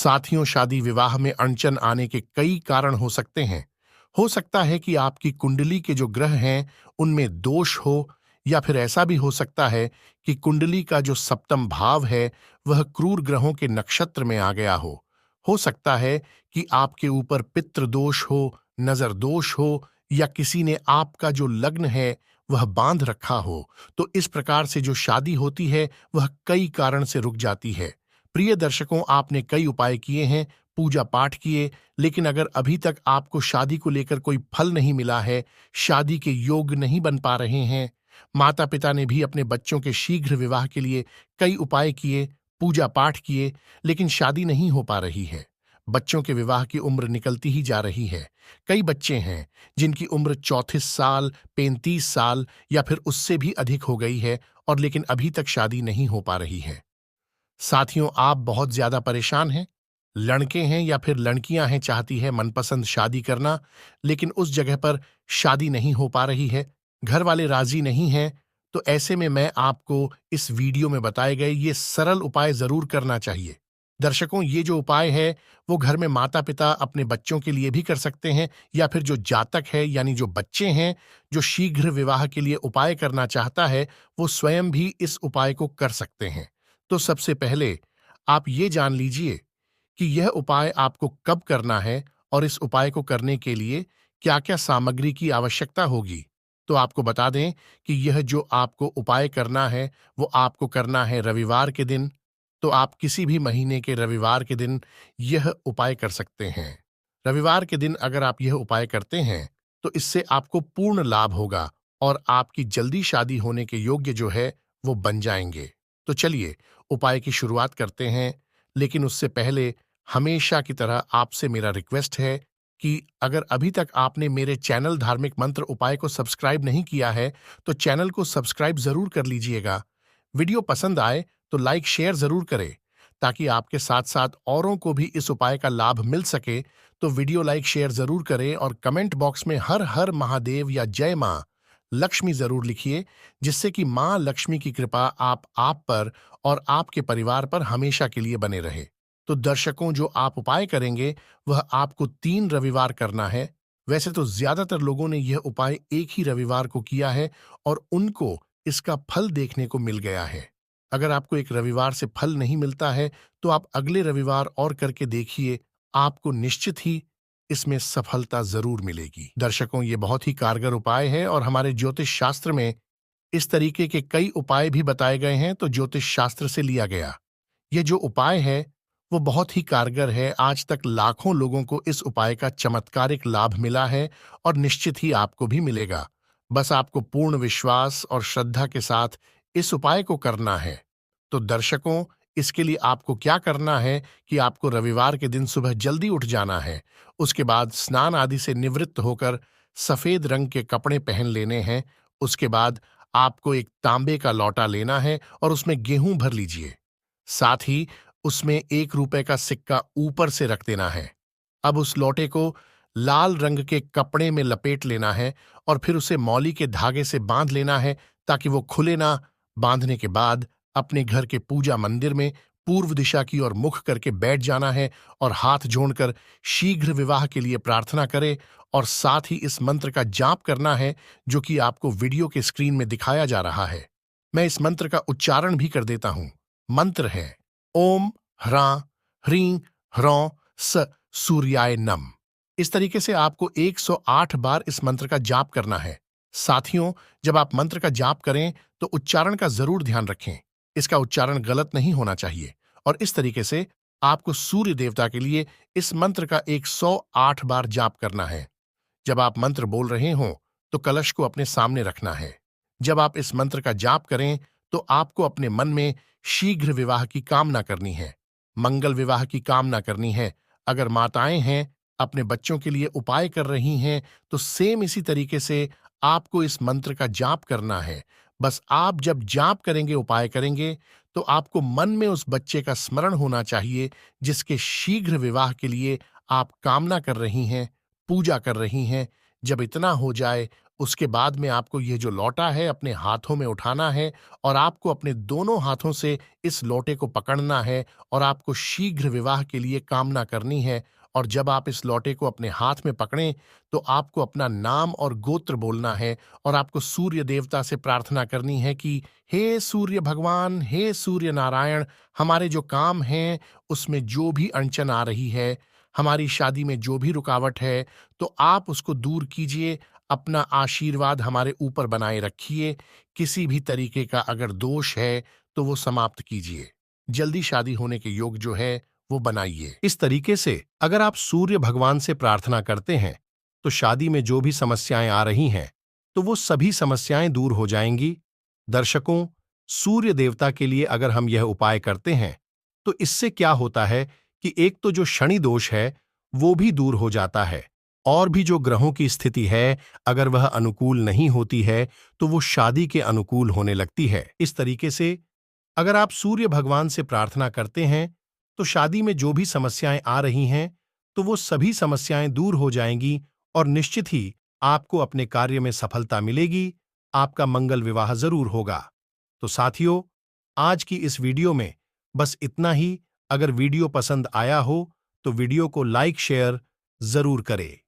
साथियों, शादी विवाह में अड़चन आने के कई कारण हो सकते हैं। हो सकता है कि आपकी कुंडली के जो ग्रह हैं उनमें दोष हो, या फिर ऐसा भी हो सकता है कि कुंडली का जो सप्तम भाव है वह क्रूर ग्रहों के नक्षत्र में आ गया हो सकता है कि आपके ऊपर पितृ दोष हो, नजर दोष हो, या किसी ने आपका जो लग्न है वह बांध रखा हो। तो इस प्रकार से जो शादी होती है वह कई कारण से रुक जाती है। प्रिय दर्शकों, आपने कई उपाय किए हैं, पूजा पाठ किए, लेकिन अगर अभी तक आपको शादी को लेकर कोई फल नहीं मिला है, शादी के योग नहीं बन पा रहे हैं, माता पिता ने भी अपने बच्चों के शीघ्र विवाह के लिए कई उपाय किए, पूजा पाठ किए, लेकिन शादी नहीं हो पा रही है। बच्चों के विवाह की उम्र निकलती ही जा रही है। कई बच्चे हैं जिनकी उम्र 34 साल, 35 साल या फिर उससे भी अधिक हो गई है, और लेकिन अभी तक शादी नहीं हो पा रही है। साथियों, आप बहुत ज्यादा परेशान हैं। लड़के हैं या फिर लड़कियां हैं, चाहती है मनपसंद शादी करना, लेकिन उस जगह पर शादी नहीं हो पा रही है, घर वाले राजी नहीं हैं। तो ऐसे में मैं आपको इस वीडियो में बताए गए ये सरल उपाय जरूर करना चाहिए। दर्शकों, ये जो उपाय है वो घर में माता पिता अपने बच्चों के लिए भी कर सकते हैं, या फिर जो जातक है यानी जो बच्चे हैं जो शीघ्र विवाह के लिए उपाय करना चाहता है वो स्वयं भी इस उपाय को कर सकते हैं। तो सबसे पहले आप ये जान लीजिए कि यह उपाय आपको कब करना है, और इस उपाय को करने के लिए क्या-क्या सामग्री की आवश्यकता होगी। तो आपको बता दें कि यह जो आपको उपाय करना है वो आपको करना है रविवार के दिन। तो आप किसी भी महीने के रविवार के दिन यह उपाय कर सकते हैं। रविवार के दिन अगर आप यह उपाय करते हैं तो इससे आपको पूर्ण लाभ होगा, और आपकी जल्दी शादी होने के योग्य जो है वो बन जाएंगे। तो चलिए उपाय की शुरुआत करते हैं, लेकिन उससे पहले हमेशा की तरह आपसे मेरा रिक्वेस्ट है कि अगर अभी तक आपने मेरे चैनल धार्मिक मंत्र उपाय को सब्सक्राइब नहीं किया है तो चैनल को सब्सक्राइब जरूर कर लीजिएगा। वीडियो पसंद आए तो लाइक शेयर जरूर करें, ताकि आपके साथ साथ औरों को भी इस उपाय का लाभ मिल सके। तो वीडियो लाइक शेयर जरूर करें, और कमेंट बॉक्स में हर हर महादेव या जय मां लक्ष्मी जरूर लिखिए, जिससे कि मां लक्ष्मी की कृपा आप पर और आपके परिवार पर हमेशा के लिए बने रहे। तो दर्शकों, जो आप उपाय करेंगे वह आपको 3 रविवार करना है। वैसे तो ज्यादातर लोगों ने यह उपाय एक ही रविवार को किया है और उनको इसका फल देखने को मिल गया है। अगर आपको एक रविवार से फल नहीं मिलता है तो आप अगले रविवार और करके देखिए, आपको निश्चित ही इसमें सफलता जरूर मिलेगी। दर्शकों, ये बहुत ही कारगर उपाय है, और हमारे ज्योतिष शास्त्र में इस तरीके के कई उपाय भी बताए गए हैं, तो ज्योतिष शास्त्र से लिया गया ये जो उपाय है वो बहुत ही कारगर है। आज तक लाखों लोगों को इस उपाय का चमत्कारिक लाभ मिला है, और निश्चित ही आपको भी मिलेगा। बस आपको पूर्ण विश्वास और श्रद्धा के साथ इस उपाय को करना है। तो दर्शकों, इसके लिए आपको क्या करना है कि आपको रविवार के दिन सुबह जल्दी उठ जाना है। उसके बाद स्नान आदि से निवृत्त होकर सफेद रंग के कपड़े पहन लेने हैं। उसके बाद आपको एक तांबे का लौटा लेना है और उसमें गेहूं भर लीजिए। साथ ही उसमें 1 रुपए का सिक्का ऊपर से रख देना है। अब उस लोटे को लाल रंग के कपड़े में लपेट लेना है, और फिर उसे मौली के धागे से बांध लेना है ताकि वो खुले ना। बांधने के बाद अपने घर के पूजा मंदिर में पूर्व दिशा की ओर मुख करके बैठ जाना है, और हाथ जोड़कर शीघ्र विवाह के लिए प्रार्थना करें, और साथ ही इस मंत्र का जाप करना है जो कि आपको वीडियो के स्क्रीन में दिखाया जा रहा है। मैं इस मंत्र का उच्चारण भी कर देता हूं। मंत्र है ओम ह्रां ह्रीं ह्रौं स सूर्याय नम। इस तरीके से आपको 108 बार इस मंत्र का जाप करना है। साथियों, जब आप मंत्र का जाप करें तो उच्चारण का जरूर ध्यान रखें। इसका उच्चारण गलत नहीं होना चाहिए, और इस तरीके से आपको सूर्य देवता के लिए इस मंत्र का 108 बार जाप करना है। जब आप मंत्र बोल रहे हों तो कलश को अपने सामने रखना है। जब आप इस मंत्र का जाप करें तो आपको अपने मन में शीघ्र विवाह की कामना करनी है, मंगल विवाह की कामना करनी है। अगर माताएं हैं अपने बच्चों के लिए उपाय कर रही हैं तो सेम इसी तरीके से आपको इस मंत्र का जाप करना है। बस आप जब जाप करेंगे, उपाय करेंगे, तो आपको मन में उस बच्चे का स्मरण होना चाहिए जिसके शीघ्र विवाह के लिए आप कामना कर रही हैं, पूजा कर रही हैं। जब इतना हो जाए, उसके बाद में आपको ये जो लौटा है अपने हाथों में उठाना है और आपको अपने दोनों हाथों से इस लौटे को पकड़ना है और आपको शीघ्र विवाह के लिए कामना करनी है। और जब आप इस लौटे को अपने हाथ में पकड़ें तो आपको अपना नाम और गोत्र बोलना है और आपको सूर्य देवता से प्रार्थना करनी है कि हे सूर्य भगवान, हे सूर्य नारायण, हमारे जो काम हैं उसमें जो भी अड़चन आ रही है, हमारी शादी में जो भी रुकावट है, तो आप उसको दूर कीजिए, अपना आशीर्वाद हमारे ऊपर बनाए रखिए। किसी भी तरीके का अगर दोष है तो वो समाप्त कीजिए। जल्दी शादी होने के योग जो है वो बनाइए। इस तरीके से अगर आप सूर्य भगवान से प्रार्थना करते हैं तो शादी में जो भी समस्याएं आ रही हैं तो वो सभी समस्याएं दूर हो जाएंगी। दर्शकों, सूर्य देवता के लिए अगर हम यह उपाय करते हैं तो इससे क्या होता है कि एक तो जो शनि दोष है वो भी दूर हो जाता है, और भी जो ग्रहों की स्थिति है अगर वह अनुकूल नहीं होती है तो वो शादी के अनुकूल होने लगती है। इस तरीके से अगर आप सूर्य भगवान से प्रार्थना करते हैं तो शादी में जो भी समस्याएं आ रही हैं तो वो सभी समस्याएं दूर हो जाएंगी और निश्चित ही आपको अपने कार्य में सफलता मिलेगी। आपका मंगल विवाह जरूर होगा। तो साथियों, आज की इस वीडियो में बस इतना ही। अगर वीडियो पसंद आया हो तो वीडियो को लाइक शेयर जरूर करें।